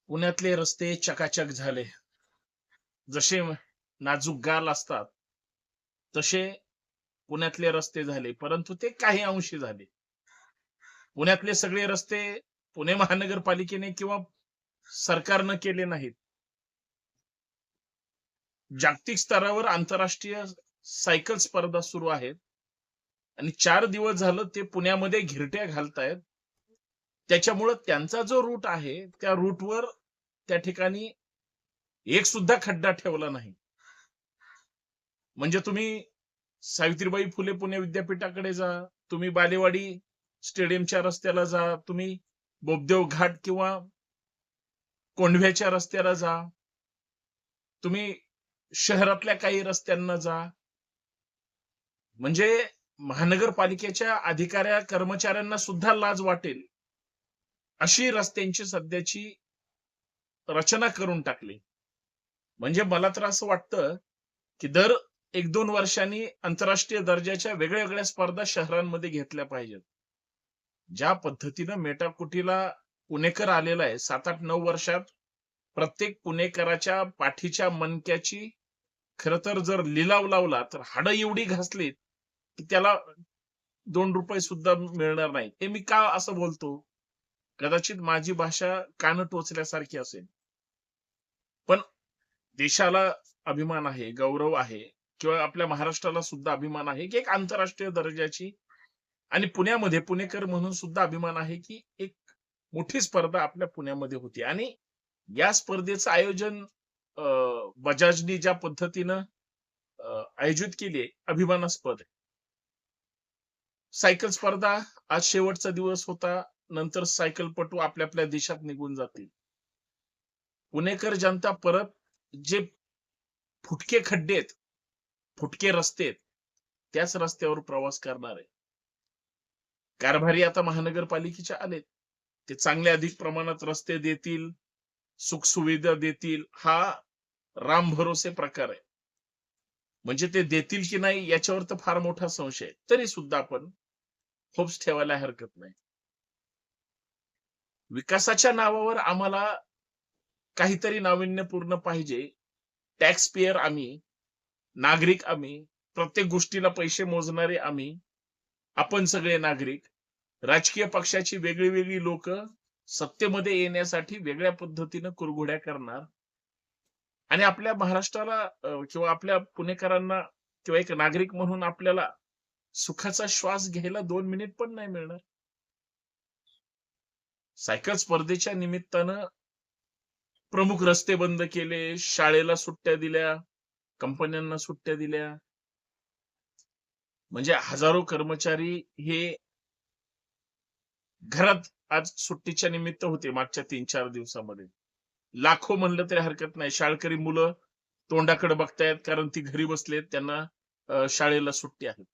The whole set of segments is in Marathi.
पुण्यातले रस्ते चकाचक झाले. जसे नाजूक गाल असतात, तसे पुण्यातले रस्ते झाले. परंतु ते काही अंशी झाले. पुण्यातले सगळे रस्ते पुणे महानगरपालिकेने किंवा सरकारनं केले नाहीत. जागतिक स्तरावर आंतरराष्ट्रीय सायकल स्पर्धा सुरू आहेत आणि 4 दिवस झालं ते पुण्यामध्ये घिरट्या घालतायत. त्याच्यामुळं त्यांचा जो रूट आहे, त्या रूटवर त्या ठिकाणी एक सुद्धा खड्डा ठेवला नाही. म्हणजे तुम्ही सावित्रीबाई फुले पुणे विद्यापीठाकडे जा, तुम्ही बालेवाडी स्टेडियमच्या रस्त्याला जा, तुम्ही बोपदेव घाट किंवा कोंढव्याच्या रस्त्याला जा, तुम्ही शहरातल्या काही रस्त्यांना जा. म्हणजे महानगरपालिकेच्या कर्मचाऱ्यांना सुद्धा लाज वाटेल, अशी रस्त्यांची सध्याची रचना करून टाकली. म्हणजे मला तर असं वाटतं, की दर 1-2 वर्षांनी आंतरराष्ट्रीय दर्जाच्या वेगळ्या-वेगळ्या स्पर्धा शहरांमध्ये घेतल्या पाहिजेत. ज्या पद्धतीनं मेटाकुटीला पुणेकर आलेला आहे 7-8-9 वर्षात प्रत्येक पुणेकराच्या पाठीच्या मणक्याची खरं तर जर लिलाव लावला तर हाडं एवढी घासलीत, की त्याला ₹2 सुद्धा मिळणार नाही. हे मी का असं बोलतो? कदाचित माझी भाषा कान टोचल्यासारखी असेल. पण देशाला अभिमान आहे, गौरव आहे किंवा आपल्या महाराष्ट्राला सुद्धा अभिमान आहे, की एक आंतरराष्ट्रीय दर्जाची आणि पुण्यामध्ये पुणेकर म्हणून सुद्धा अभिमान आहे, की एक मोठी स्पर्धा आपल्या पुण्यामध्ये होती आणि या स्पर्धेचं आयोजन अ, बजाजनी ज्या पद्धतीनं आयोजित केली आहे, अभिमानास्पद आहे. सायकल स्पर्धा आज शेवटचा दिवस होता. नंतर सायकलपटू आपल्या देशात निघून जातील. पुणेकर जनता परत जे फुटके खड्डे आहेत, फुटके रस्ते आहेत, त्याच रस्त्यावर प्रवास करणार आहे. कारभारी आता महानगरपालिकेचे आलेत. ते चांगले अधिक प्रमाणात रस्ते देतील, सुखसुविधा देतील, हा रामभरोसे प्रकार आहे. म्हणजे ते देतील की नाही याच्यावर तर फार मोठा संशय आहे. तरी सुद्धा आपण होप्स ठेवायला हरकत नाही. विकासाच्या नावावर आम्हाला काहीतरी नाविन्यपूर्ण पाहिजे. टॅक्स पेयर आम्ही, नागरिक आम्ही, प्रत्येक गोष्टीला पैसे मोजणारे आम्ही, आपण सगळे नागरिक. राजकीय पक्षाची वेगळी-वेगळी लोकं सत्तेमध्ये येण्यासाठी वेगळ्या पद्धतीनं कुरघोड्या करणार आणि आपल्या महाराष्ट्राला किंवा आपल्या पुणेकरांना किंवा एक नागरिक म्हणून आपल्याला सुखाचा श्वास घ्यायला 2 मिनिट पण नाही मिळणार. सायकल स्पर्धेच्या निमित्तानं प्रमुख रस्ते बंद केले, शाळेला सुट्ट्या दिल्या, कंपन्यांना सुट्ट्या दिल्या. म्हणजे हजारो कर्मचारी हे घरात आज सुट्टीच्या निमित्त होते मागच्या 3-4 दिवसामध्ये. लाखो म्हणलं तरी हरकत नाही. शाळकरी मुलं तोंडाकडे बघतायत कारण ती घरी बसलेत. त्यांना शाळेला सुट्टी आहे.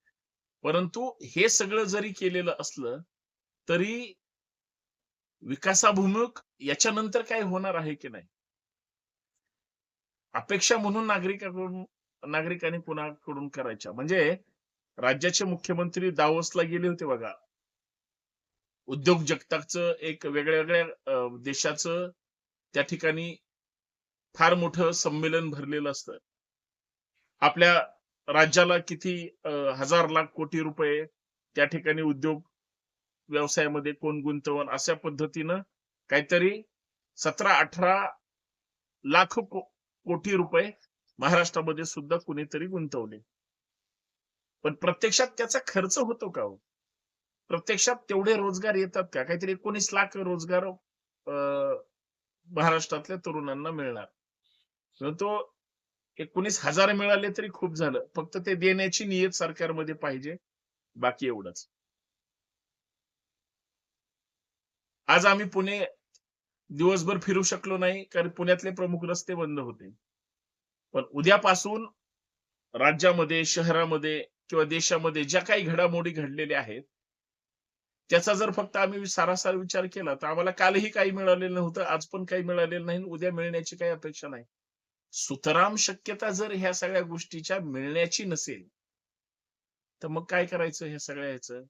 परंतु हे सगळं जरी केलेलं असलं, तरी विकासाभिमुख याच्यानंतर काय होणार आहे की नाही? अपेक्षा म्हणून नागरिकांनी कुणाकडून करायच्या. म्हणजे राज्याचे मुख्यमंत्री दावोसला गेले होते बघा. उद्योग जगताचं एक वेगळ्या-वेगळ्या देशाचं त्या ठिकाणी फार मोठं संमेलन भरलेलं असतं. आपल्या राज्याला किती हजार लाख कोटी रुपये त्या ठिकाणी उद्योग व्यवसायामध्ये कोण गुंतवण अशा पद्धतीनं काहीतरी 17-18 लाख कोटी रुपये महाराष्ट्रामध्ये सुद्धा कुणीतरी गुंतवले. पण प्रत्यक्षात त्याचा खर्च होतो का हो? प्रत्यक्षात तेवढे रोजगार येतात का? काहीतरी 19 लाख रोजगार महाराष्ट्रातल्या तरुणांना मिळणार. तर तो 19,000 मिळाले तरी खूप झालं. फक्त ते देण्याची नियत सरकारमध्ये पाहिजे. बाकी एवढंच. आज आम्ही पुणे दिवसभर फिरू शकलो नाही, कारण पुण्यातले प्रमुख रस्ते बंद होते. पण उद्यापासून राज्यामध्ये, शहरामध्ये किंवा देशामध्ये ज्या काही घडामोडी घडलेल्या आहेत, त्याचा जर फक्त आम्ही सारासार विचार केला, तर आम्हाला कालही काही मिळालेलं नव्हतं, आज पण काही मिळालेलं नाही, उद्या मिळण्याची काही अपेक्षा नाही. सुतराम शक्यता जर ह्या सगळ्या गोष्टीच्या मिळण्याची नसेल, तर मग काय करायचं ह्या सगळ्या ह्याचं?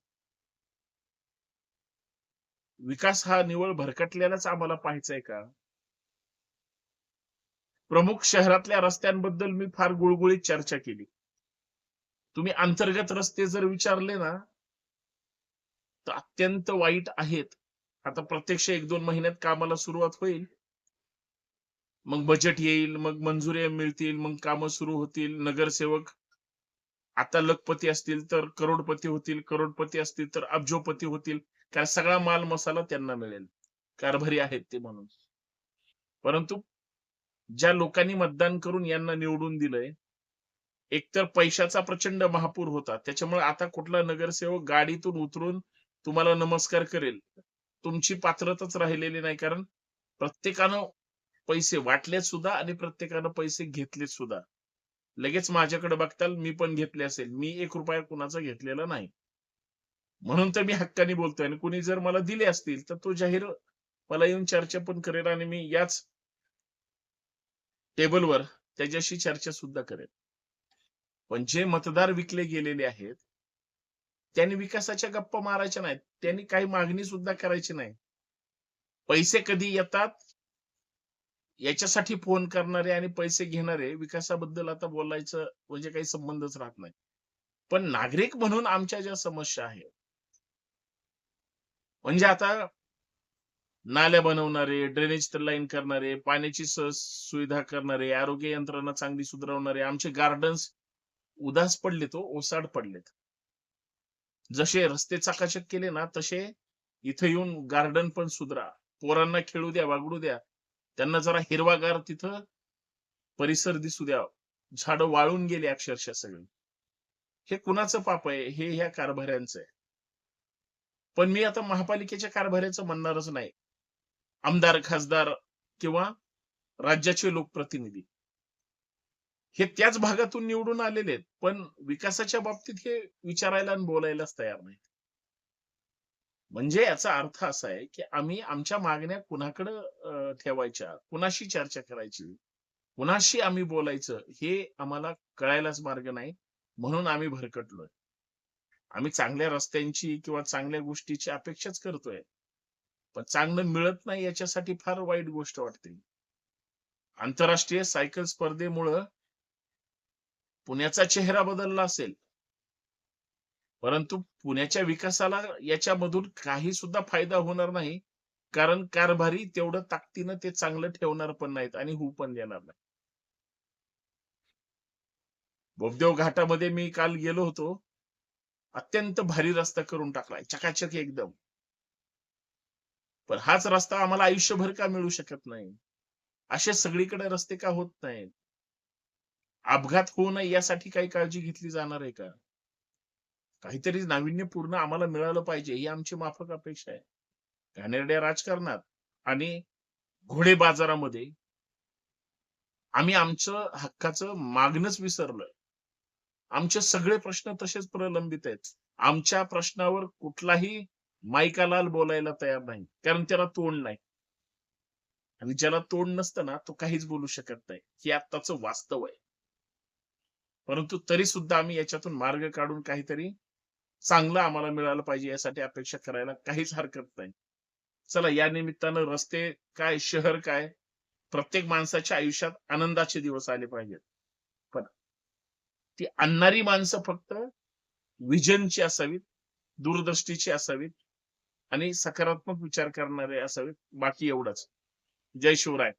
विकास हा निव्वळ भरकटलेलाच आम्हाला पाहायचा आहे का? प्रमुख शहरातल्या रस्त्यांबद्दल मी फार गुळगुळीत चर्चा केली. तुम्ही अंतर्गत रस्ते जर विचारले ना, तर अत्यंत वाईट आहेत. आता प्रत्यक्ष 1-2 महिन्यात कामाला सुरुवात होईल. मग बजेट येईल, मग मंजुऱ्या मिळतील, मग कामं सुरू होतील. नगरसेवक आता लखपती असतील तर करोडपती होतील, करोडपती असतील तर अब्जोपती होतील. कारण सगळा माल मसाला त्यांना मिळेल. कारभारी आहेत ते म्हणून. परंतु ज्या लोकांनी मतदान करून यांना निवडून दिलंय, एकतर पैशाचा प्रचंड महापूर होता. त्याच्यामुळे आता कुठला नगरसेवक गाडीतून उतरून तुम्हाला नमस्कार करेल. तुमची पात्रताच राहिलेली नाही. कारण प्रत्येकानं पैसे वाटलेत सुद्धा आणि प्रत्येकानं पैसे घेतलेत सुद्धा. लगेच माझ्याकडे बघताल मी पण घेतले असेल. मी ₹1 कुणाचा घेतलेला नाही. म्हणून तर मी हक्काने बोलतोय आणि कुणी जर मला दिले असतील, तर तो जाहीर मला येऊन चर्चा पण करेल आणि मी याच टेबलवर त्याच्याशी चर्चा सुद्धा करेल. पण जे मतदार विकले गेलेले आहेत, त्यांनी विकासाच्या गप्पा मारायच्या नाहीत. त्यांनी काही मागणी सुद्धा करायची नाही. पैसे कधी येतात याच्यासाठी फोन करणारे आणि पैसे घेणारे विकासाबद्दल आता बोलायचं म्हणजे काही संबंधच राहत नाही. पण नागरिक म्हणून आमच्या ज्या समस्या आहेत, म्हणजे आता नाल्या बनवणारे, ड्रेनेज लाईन करणारे, पाण्याची सुविधा करणारे, आरोग्य यंत्रणा चांगली सुधारवणारे, आमचे गार्डन्स उदास पडलेत हो, ओसाड पडलेत. जसे रस्ते चकाचक केले ना, तसे इथे येऊन गार्डन पण सुधरा. पोरांना खेळू द्या, वागडू द्या. त्यांना जरा हिरवागार तिथं परिसर दिसू द्या. झाडं वाळून गेली अक्षरशः सगळी. हे कुणाचं पाप आहे? हे ह्या कारभाऱ्यांचं आहे. पण मी आता महापालिकेच्या कारभाऱ्याचं म्हणणारच नाही. आमदार, खासदार किंवा राज्याचे लोकप्रतिनिधी. हे त्याच भागातून निवडून आलेले आहेत. पण विकासाच्या बाबतीत हे विचारायला आणि बोलायलाच तयार नाहीत. म्हणजे याचा अर्थ असा आहे, की आम्ही आमच्या मागण्या कुणाकडं ठेवायच्या, कुणाशी चर्चा करायची, कुणाशी आम्ही बोलायचं हे आम्हाला कळायलाच मार्ग नाही. म्हणून आम्ही भरकटलोय. आम्ही चांगल्या रस्त्यांची किंवा चांगल्या गोष्टीची अपेक्षाच करतोय. पण चांगलं मिळत नाही याच्यासाठी फार वाईट गोष्ट वाटते. आंतरराष्ट्रीय सायकल स्पर्धेमुळं पुण्याचा चेहरा बदलला असेल. परंतु पुण्याच्या विकासाला याच्यामधून काही सुद्धा फायदा होणार नाही. कारण कारभारी तेवढं ताकदीनं ते चांगलं ठेवणार पण नाहीत आणि होऊ पण देणार नाही. बोगदेव घाटामध्ये मी काल गेलो होतो. अत्यंत भारी रस्ता करून टाकलाय. चकाचक एकदम. पण हाच रस्ता आम्हाला आयुष्यभर का मिळू शकत नाही? असे सगळीकडे रस्ते का होत नाहीत? अपघात होऊ नये यासाठी काही काळजी घेतली जाणार आहे का? काहीतरी नाविन्यपूर्ण आम्हाला मिळालं पाहिजे ही आमची माफक अपेक्षा आहे. घाणेरड्या राजकारणात आणि घोडे बाजारामध्ये आम्ही आमचं हक्काचं मागणंच विसरलोय. आमचे सगळे प्रश्न तसेच प्रलंबित आहेत. आमच्या प्रश्नावर कुठलाही माईकालाल बोलायला तयार नाही. कारण त्याला तोंड नाही. आणि ज्याला तोंड नसतं ना, तो काहीच बोलू शकत नाही. हे आत्ताचं वास्तव आहे. परंतु तरी सुद्धा आम्ही याच्यातून मार्ग काढून काहीतरी चांगलं आम्हाला मिळालं पाहिजे यासाठी अपेक्षा करायला काहीच हरकत नाही. चला या निमित्तानं रस्ते काय, शहर काय, प्रत्येक माणसाच्या आयुष्यात आनंदाचे दिवस आले पाहिजेत. पण ती आणणारी माणसं फक्त व्हिजनची असावीत, दूरदृष्टीची असावीत आणि सकारात्मक विचार करणारे असावेत. बाकी एवढंच. जय शिवराय.